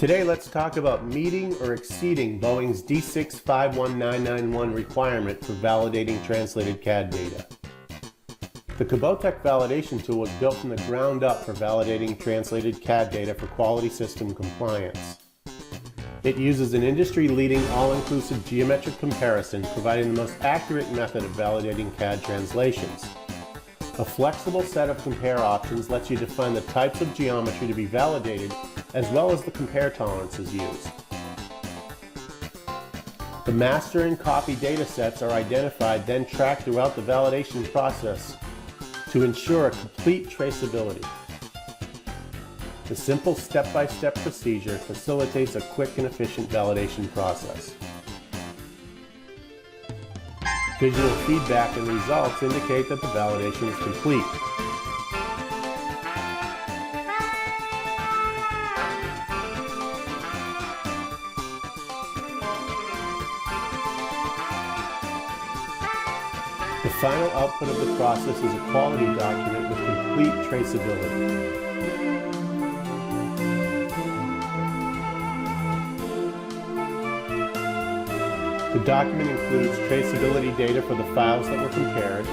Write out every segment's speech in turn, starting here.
Today, let's talk about meeting or exceeding Boeing's D6-51991 requirement for validating translated CAD data. The Kubotek validation tool was built from the ground up for validating translated CAD data for quality system compliance. It uses an industry-leading all-inclusive geometric comparison, providing the most accurate method of validating CAD translations. A flexible set of compare options lets you define the types of geometry to be validated, as well as the compare tolerances used. The master and copy data sets are identified, then tracked throughout the validation process to ensure a complete traceability. The simple step-by-step procedure facilitates a quick and efficient validation process. Visual feedback and results indicate that the validation is complete. The final output of the process is a quality document with complete traceability. The document includes traceability data for the files that were compared,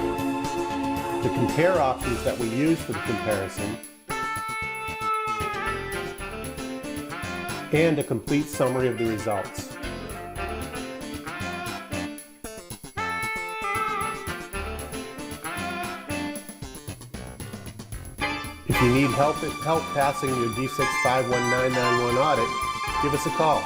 the compare options that we used for the comparison, and a complete summary of the results. If you need help passing your D6-51991 audit, give us a call.